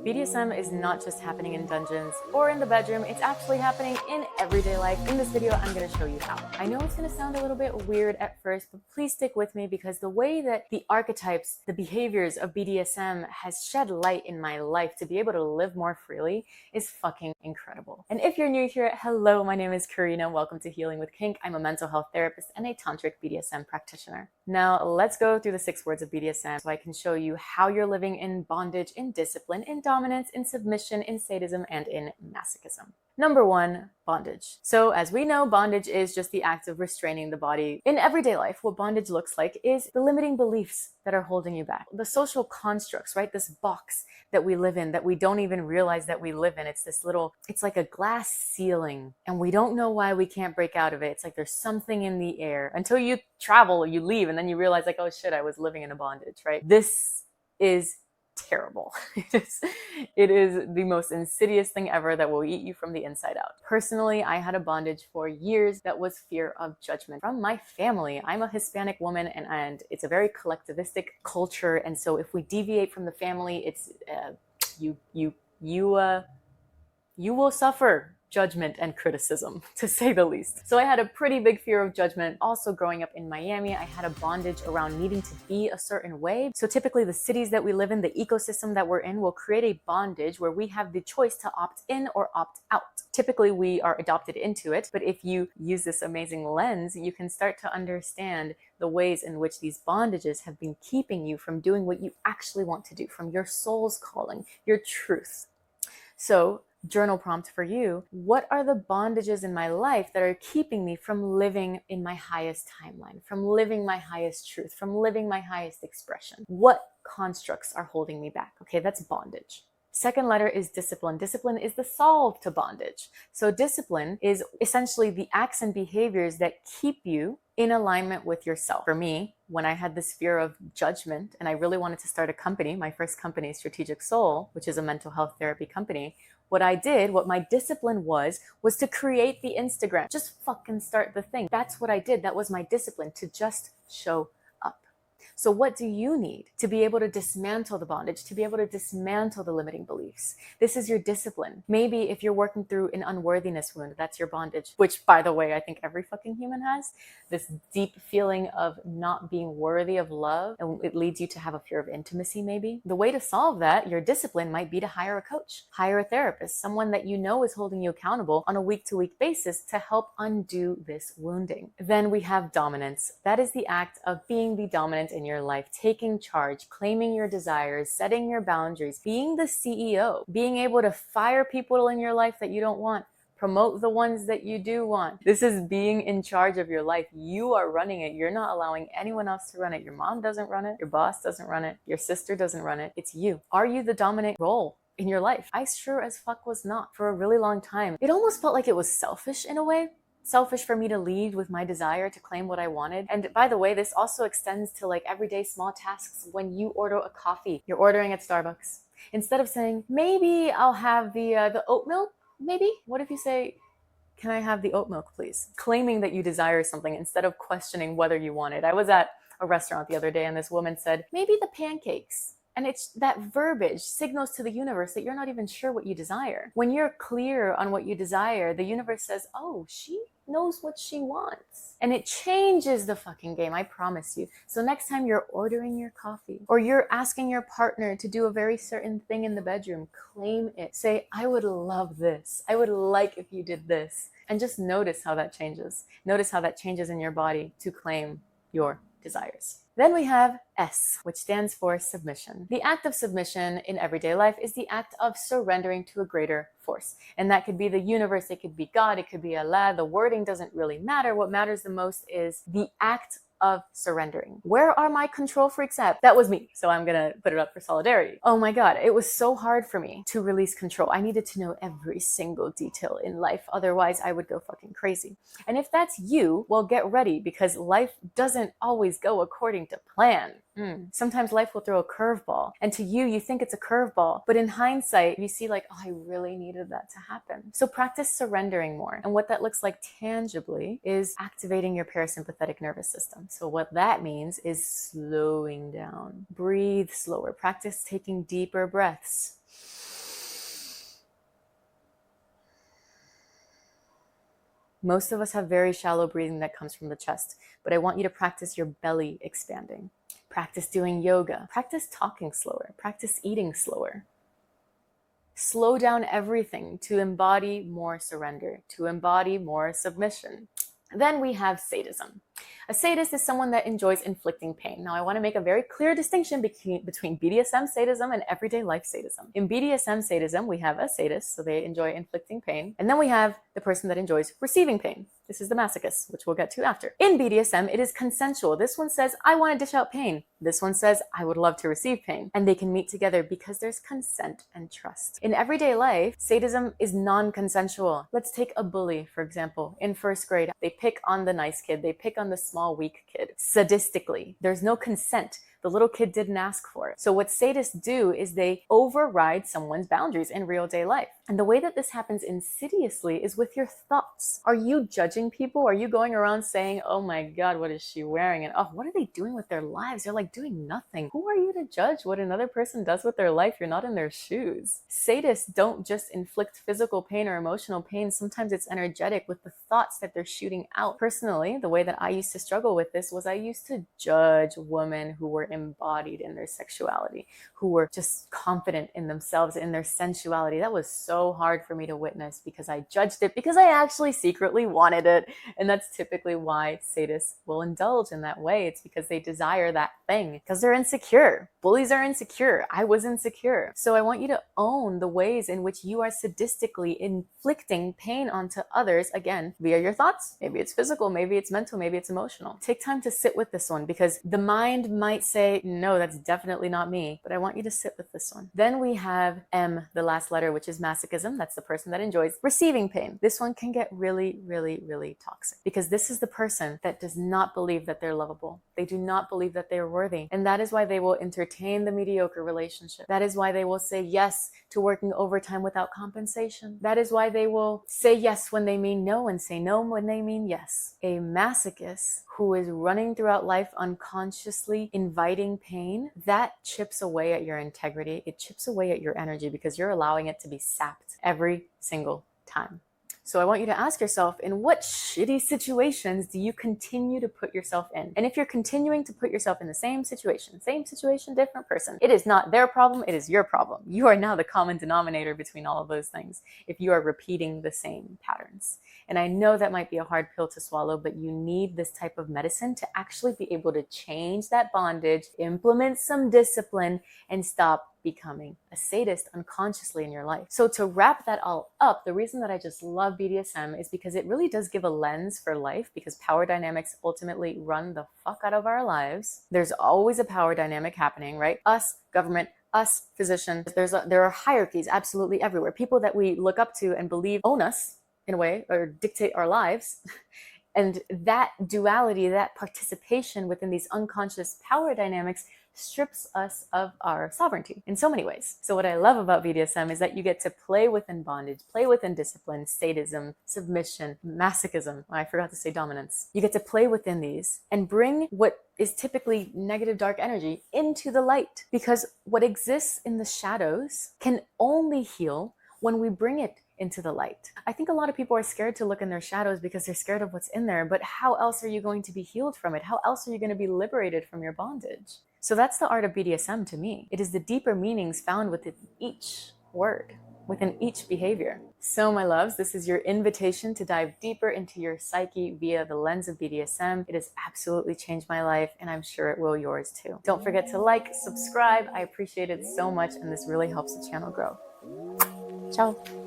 BDSM is not just happening in dungeons or in the bedroom, it's actually happening in everyday life. In this video, I'm going to show you how. I know it's going to sound a little bit weird at first, but please stick with me because the way that the archetypes, the behaviors of BDSM has shed light in my life to be able to live more freely is fucking incredible. And if you're new here, hello, my name is Karina. Welcome to Healing with Kink. I'm a mental health therapist and a tantric BDSM practitioner. Now, let's go through the 6 words of BDSM so I can show you how you're living in bondage, in discipline, in dominance, in submission, in sadism, and in masochism. Number 1, bondage. So as we know, bondage is just the act of restraining the body. In everyday life, what bondage looks like is the limiting beliefs that are holding you back. The social constructs, right? This box that we live in that we don't even realize that we live in. It's like a glass ceiling and we don't know why we can't break out of it. It's like there's something in the air until you travel or you leave and then you realize like, oh shit, I was living in a bondage, right? This is terrible. It is the most insidious thing ever that will eat you from the inside out. Personally, I had a bondage for years that was fear of judgment from my family. I'm a Hispanic woman and it's a very collectivistic culture. And so if we deviate from the family, it's you will suffer judgment and criticism, to say the least. So I had a pretty big fear of judgment. Also growing up in Miami, I had a bondage around needing to be a certain way. So typically the cities that we live in, the ecosystem that we're in will create a bondage where we have the choice to opt in or opt out. Typically we are adopted into it, but if you use this amazing lens, you can start to understand the ways in which these bondages have been keeping you from doing what you actually want to do, from your soul's calling, your truth. So journal prompt for you. What are the bondages in my life that are keeping me from living in my highest timeline, from living my highest truth, from living my highest expression? What constructs are holding me back? Okay, that's bondage. Second letter is discipline. Discipline is the solve to bondage. So discipline is essentially the acts and behaviors that keep you in alignment with yourself. For me, when I had this fear of judgment and I really wanted to start a company, my first company, Strategic Soul, which is a mental health therapy company, what my discipline was to create the Instagram. Just fucking start the thing. That's what I did. That was my discipline, to just show up. So what do you need to be able to dismantle the bondage, to be able to dismantle the limiting beliefs? This is your discipline. Maybe if you're working through an unworthiness wound, that's your bondage, which by the way, I think every fucking human has this deep feeling of not being worthy of love. And it leads you to have a fear of intimacy maybe. The way to solve that, your discipline might be to hire a coach, hire a therapist, someone that you know is holding you accountable on a week-to-week basis to help undo this wounding. Then we have dominance. That is the act of being the dominant in your life, taking charge, claiming your desires, setting your boundaries, being the CEO, being able to fire people in your life that you don't want, promote the ones that you do want. This is being in charge of your life. You are running it. You're not allowing anyone else to run it. Your mom doesn't run it. Your boss doesn't run it. Your sister doesn't run it. It's you. Are you the dominant role in your life? I sure as fuck was not for a really long time. It almost felt like it was selfish in a way. Selfish for me to lead with my desire to claim what I wanted. And by the way, this also extends to like everyday small tasks. When you order a coffee, you're ordering at Starbucks. Instead of saying, maybe I'll have the oat milk, maybe? What if you say, can I have the oat milk, please? Claiming that you desire something instead of questioning whether you want it. I was at a restaurant the other day and this woman said, maybe the pancakes. And it's that verbiage signals to the universe that you're not even sure what you desire. When you're clear on what you desire, the universe says, oh, she knows what she wants. And it changes the fucking game, I promise you. So next time you're ordering your coffee or you're asking your partner to do a very certain thing in the bedroom, claim it. Say, I would love this. I would like if you did this. And just notice how that changes. Notice how that changes in your body to claim your desires. Then we have S, which stands for submission. The act of submission in everyday life is the act of surrendering to a greater force. And that could be the universe, it could be God, it could be Allah. The wording doesn't really matter. What matters the most is the act of surrendering. Where are my control freaks at? That was me. So I'm gonna put it up for solidarity. Oh my God, it was so hard for me to release control. I needed to know every single detail in life. Otherwise I would go fucking crazy. And if that's you, well, get ready because life doesn't always go according to plan. Sometimes life will throw a curveball. And to you, you think it's a curveball. But in hindsight, you see like, oh, I really needed that to happen. So practice surrendering more. And what that looks like tangibly is activating your parasympathetic nervous system. So what that means is slowing down. Breathe slower. Practice taking deeper breaths. Most of us have very shallow breathing that comes from the chest, but I want you to practice your belly expanding. Practice doing yoga. Practice talking slower. Practice eating slower. Slow down everything to embody more surrender, to embody more submission. Then we have sadism. A sadist is someone that enjoys inflicting pain. Now, I want to make a very clear distinction between BDSM sadism and everyday life sadism. In BDSM sadism, we have a sadist, so they enjoy inflicting pain. And then we have the person that enjoys receiving pain. This is the masochist, which we'll get to after. In BDSM, it is consensual. This one says, I want to dish out pain. This one says, I would love to receive pain. And they can meet together because there's consent and trust. In everyday life, sadism is non-consensual. Let's take a bully, for example. In first grade, they pick on the nice kid. They pick on the small, weak kid. Sadistically, there's no consent. The little kid didn't ask for it. So what sadists do is they override someone's boundaries in real day life. And the way that this happens insidiously is with your thoughts. Are you judging people? Are you going around saying, oh my God, what is she wearing? And oh, what are they doing with their lives? They're like doing nothing. Who are you to judge what another person does with their life? You're not in their shoes. Sadists don't just inflict physical pain or emotional pain. Sometimes it's energetic with the thoughts that they're shooting out. Personally, the way that I used to struggle with this was I used to judge women who were embodied in their sexuality, who were just confident in themselves, in their sensuality. That was so hard for me to witness because I judged it because I actually secretly wanted it. And that's typically why sadists will indulge in that way. It's because they desire that thing, because they're insecure. Bullies are insecure. I was insecure. So I want you to own the ways in which you are sadistically inflicting pain onto others, again, via your thoughts. Maybe it's physical, maybe it's mental, maybe it's emotional. Take time to sit with this one because the mind might say, no, that's definitely not me, but I want you to sit with this one. Then we have M, the last letter, which is masochism. That's the person that enjoys receiving pain. This one can get really, really, really toxic because this is the person that does not believe that they're lovable. They do not believe that they're worthy. And that is why they will entertain the mediocre relationship. That is why they will say yes to working overtime without compensation. That is why they will say yes when they mean no and say no when they mean yes. A masochist who is running throughout life unconsciously inviting pain, that chips away at your integrity. It chips away at your energy because you're allowing it to be sapped every single time. So I want you to ask yourself, in what shitty situations do you continue to put yourself in? And if you're continuing to put yourself in the same situation, different person, it is not their problem, it is your problem. You are now the common denominator between all of those things if you are repeating the same patterns. And I know that might be a hard pill to swallow, but you need this type of medicine to actually be able to change that bondage, implement some discipline, and stop becoming a sadist unconsciously in your life. So to wrap that all up, the reason that I just love BDSM is because it really does give a lens for life, because power dynamics ultimately run the fuck out of our lives. There's always a power dynamic happening, right? Us, government, us, physicians. There are hierarchies absolutely everywhere. People that we look up to and believe own us in a way or dictate our lives. And that duality, that participation within these unconscious power dynamics strips us of our sovereignty in so many ways. So what I love about BDSM is that you get to play within bondage, play within discipline, sadism, submission, masochism. I forgot to say dominance. You get to play within these and bring what is typically negative dark energy into the light, because what exists in the shadows can only heal when we bring it into the light. I think a lot of people are scared to look in their shadows because they're scared of what's in there, but how else are you going to be healed from it? How else are you going to be liberated from your bondage? So that's the art of BDSM to me. It is the deeper meanings found within each word, within each behavior. So my loves, this is your invitation to dive deeper into your psyche via the lens of BDSM. It has absolutely changed my life, and I'm sure it will yours too. Don't forget to like, subscribe. I appreciate it so much, and this really helps the channel grow. Ciao.